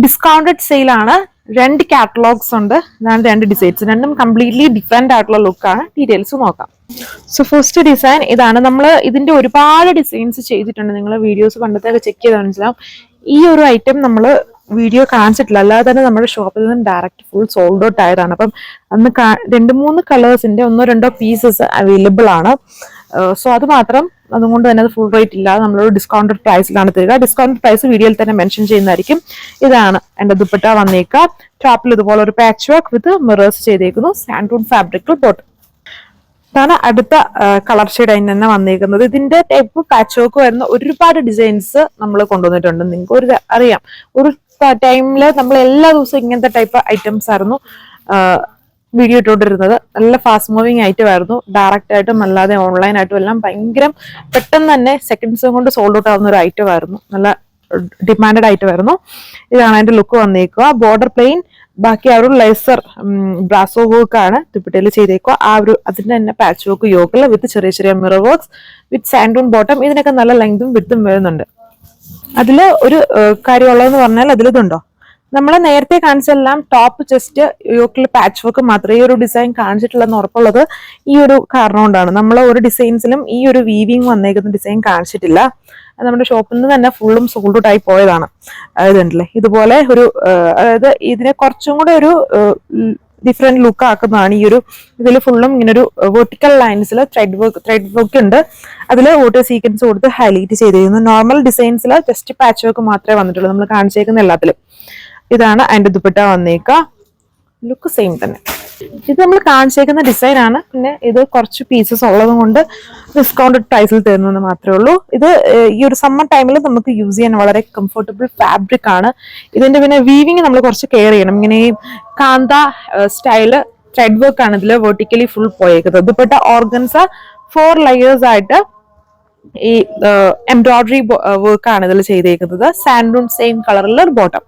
Discounted sale ആണ്. 2 catalogues ഉണ്ട്. ഇതാണ് 2 ഡിസൈൻസ്. രണ്ടും കംപ്ലീറ്റ്ലി ഡിഫറെന്റ് ആയിട്ടുള്ള ലുക്കാണ്. ഡീറ്റെയിൽസ് നോക്കാം. സോ ഫസ്റ്റ് ഡിസൈൻ ഇതാണ്. നമ്മൾ ഇതിന്റെ ഒരുപാട് ഡിസൈൻസ് ചെയ്തിട്ടുണ്ട്. നിങ്ങൾ വീഡിയോസ് പണ്ടത്തെയൊക്കെ ചെക്ക് ചെയ്ത് മനസ്സിലാവും. ഈ ഒരു ഐറ്റം നമ്മൾ വീഡിയോ കാണിച്ചിട്ടില്ല, അല്ലാതെ തന്നെ നമ്മുടെ ഷോപ്പിൽ നിന്ന് ഡയറക്റ്റ് ഫുൾ സോൾഡ് ഔട്ട് ആയതാണ്. അപ്പം അന്ന് 2-3 കളേഴ്സിന്റെ 1-2 പീസസ് അവൈലബിൾ ആണ്. സോ അത് മാത്രം, അതുകൊണ്ട് തന്നെ അത് ഫുൾ റേറ്റ് ഇല്ലാതെ നമ്മളൊരു ഡിസ്കൗണ്ടഡ് പ്രൈസിലാണ് തരിക. ഡിസ്കൗണ്ടഡ് പ്രൈസ് വീഡിയോയിൽ തന്നെ മെൻഷൻ ചെയ്യുന്നതായിരിക്കും. ഇതാണ് എന്റെ ദുപ്പട്ട വന്നേക്കുക. ടോപ്പിൽ ഇതുപോലെ ഒരു പാച്ച് വർക്ക് വിത്ത് മിറേഴ്സ് ചെയ്തേക്കുന്നു. സാൻഡൂൺ ഫാബ്രിക് ബോട്ടം. ഇതാണ് അടുത്ത കളർ ഷെയ്ഡ് അതിന് തന്നെ വന്നേക്കുന്നത്. ഇതിന്റെ ടൈപ്പ് പാച്ച് വർക്ക് വരുന്ന ഒരുപാട് ഡിസൈൻസ് നമ്മൾ കൊണ്ടുവന്നിട്ടുണ്ട്. നിങ്ങൾക്ക് ഒരു അറിയാം, ഒരു ടൈമില് നമ്മൾ എല്ലാ ദിവസവും ഇങ്ങനത്തെ ടൈപ്പ് ഐറ്റംസ് ആയിരുന്നു വീഡിയോ ഇട്ടുകൊണ്ടിരുന്നത്. നല്ല ഫാസ്റ്റ് മൂവിങ് ആയിരുന്നു. ഡയറക്റ്റ് ആയിട്ടും അല്ലാതെ ഓൺലൈൻ ആയിട്ടും എല്ലാം ഭയങ്കര പെട്ടെന്ന് തന്നെ സെക്കൻഡ്സ് കൊണ്ട് സോൾഡ് ഔട്ട് ആവുന്ന ഒരു ഐറ്റം ആയിരുന്നു. നല്ല ഡിമാൻഡഡ് ആയിരുന്നു. ഇതാണ് അതിന്റെ ലുക്ക് വന്നേക്കുക. ബോർഡർ പ്ലെയിൻ, ബാക്കി ആ ഒരു ലേസർ ബ്രാസോ വർക്ക് ആണ് ദുപ്പട്ടയിൽ ചെയ്തേക്കുക. ആ ഒരു അതിന്റെ തന്നെ പാച്ച് വർക്ക് യോക്കിൽ വിത്ത് ചെറിയ ചെറിയ മിറർ വർക്ക്സ് വിത്ത് സാൻഡൂൺ ബോട്ടം. ഇതിനൊക്കെ നല്ല ലെങ്തും വിത്തും വരുന്നുണ്ട്. അതില് ഒരു കാര്യമുള്ളതെന്ന് പറഞ്ഞാൽ അതിലിതുണ്ടോ, നമ്മൾ നേരത്തെ കാണിച്ചെല്ലാം ടോപ്പ് ജസ്റ്റ് യോക്കിൽ പാച്ച് വർക്ക് മാത്രമേ ഈ ഒരു ഡിസൈൻ കാണിച്ചിട്ടുള്ളതെന്ന് ഉറപ്പുള്ളത് ഈ ഒരു കാരണം കൊണ്ടാണ്. നമ്മൾ ഒരു ഡിസൈൻസിലും ഈ ഒരു വീവിങ് വന്നേക്കുന്ന ഡിസൈൻ കാണിച്ചിട്ടില്ല. നമ്മുടെ ഷോപ്പിൽ നിന്ന് തന്നെ ഫുള്ളും സോൾഡ് ഔട്ട് ആയി പോയതാണ്. ഇതുണ്ടല്ലേ, ഇതുപോലെ ഒരു അതായത് ഇതിനെ കുറച്ചും കൂടെ ഒരു ഡിഫറെന്റ് ലുക്ക് ആക്കുന്നതാണ് ഈ ഒരു. ഇതിൽ ഫുള്ളും ഇങ്ങനെ ഒരു വെർട്ടിക്കൽ ലൈൻസിൽ ത്രെഡ് വർക്ക് ഉണ്ട്. അതിൽ വാട്ടർ സീക്വൻസ് കൊടുത്ത് ഹൈലൈറ്റ് ചെയ്തിരിക്കുന്നു. നോർമൽ ഡിസൈൻസിൽ ജസ്റ്റ് പാച്ച് വർക്ക് മാത്രമേ വന്നിട്ടുള്ളൂ നമ്മൾ കാണിച്ചേക്കുന്ന എല്ലാത്തിലും. ഇതാണ് അതിന്റെ ദുപ്പട്ട വന്നേക്കുക. ലുക്ക് സെയിം തന്നെ. ഇത് നമ്മൾ കാണിച്ചേക്കുന്ന ഡിസൈൻ ആണ്. പിന്നെ ഇത് കുറച്ച് പീസസ് ഉള്ളത് കൊണ്ട് ഡിസ്കൗണ്ടഡ് പ്രൈസിൽ തരുന്നത് മാത്രമേ ഉള്ളൂ. ഇത് ഈ ഒരു സമ്മർ ടൈമിൽ നമുക്ക് യൂസ് ചെയ്യാൻ വളരെ കംഫർട്ടബിൾ ഫാബ്രിക് ആണ്. ഇതിന്റെ പിന്നെ വീവിങ് നമ്മൾ കുറച്ച് കെയർ ചെയ്യണം. ഇങ്ങനെ കാന്ത സ്റ്റൈല് ത്രെഡ് വർക്ക് ആണ് ഇതിൽ വെർട്ടിക്കലി ഫുൾ പോയേക്കുന്നത്. ദുപ്പട്ട ഓർഗൻസ 4 layers ആയിട്ട് ഈ എംബ്രോയിഡറി വർക്ക് ആണ് ഇതിൽ ചെയ്തേക്കുന്നത്. സാൻഡൂൺ സെയിം കളറിലുള്ള ഒരു ബോട്ടം.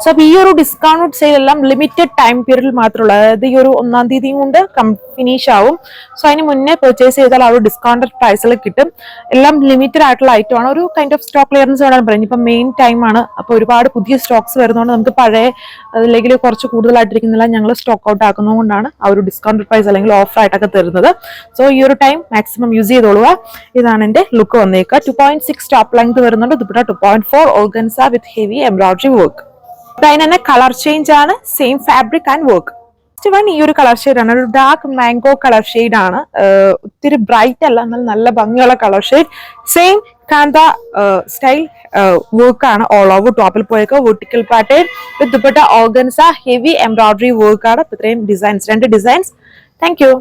സോ അപ്പൊ ഈ ഒരു ഡിസ്കൗണ്ട് സെയിൽ എല്ലാം ലിമിറ്റഡ് ടൈം പീരീഡിൽ മാത്രമുള്ളൂ. അതായത് ഈ ഒരു 1-ാം തീയതി കൊണ്ട് ഫിനിഷ് ആവും. സോ അതിന് മുന്നേ പർച്ചേസ് ചെയ്താൽ ആ ഒരു ഡിസ്കൗണ്ടഡ് പ്രൈസിൽ കിട്ടും. എല്ലാം ലിമിറ്റഡ് ആയിട്ടുള്ള ഐറ്റം ആണ്. ഒരു കൈൻഡ് ഓഫ് സ്റ്റോക്ക് ക്ലിയറൻസ് വേണം പറയാം. ഇപ്പൊ മെയിൻ ടൈം ആണ്. അപ്പൊ ഒരുപാട് പുതിയ സ്റ്റോക്സ് വരുന്നതുകൊണ്ട് നമുക്ക് പഴയ അതിലേക്ക് കുറച്ച് കൂടുതലായിട്ടിരിക്കുന്നില്ല, ഞങ്ങൾ സ്റ്റോക്ക് ഔട്ട് ആക്കുന്നതുകൊണ്ടാണ് ആ ഒരു ഡിസ്കൗണ്ടഡ് പ്രൈസ് അല്ലെങ്കിൽ ഓഫർ ആയിട്ടൊക്കെ തരുന്നത്. സോ ഈ ഒരു ടൈം മാക്സിമം യൂസ് ചെയ്തോളുക. ഇതാണ് എന്റെ ലുക്ക് വന്നേക്കുക. 2.6 ടോപ്പ് ലെങ്ത് വരുന്നുണ്ട്. ദുപ്പട്ട 2.4 ഓർഗൻസ വിത്ത് ഹെവി എംബ്രോയിഡറി വർക്ക്. അതിന് തന്നെ കളർ ചേഞ്ച് ആണ്. Same fabric and work. ഈ ഒരു കളർ ഷെയ്ഡ് ആണ്. ഒരു ഡാർക്ക് മാംഗോ കളർ ഷെയ്ഡ് ആണ്. ഒത്തിരി ബ്രൈറ്റ് അല്ല, എന്നാൽ നല്ല ഭംഗിയുള്ള colour shade. Same kantha style work ആണ്. ഓൾ ഓവർ ടോപ്പിൽ പോയേക്കോ vertical pattern with dupatta organza heavy embroidery work ആണ്. ഇത്രയും ഡിസൈൻസ്, 2 ഡിസൈൻസ്. Thank you.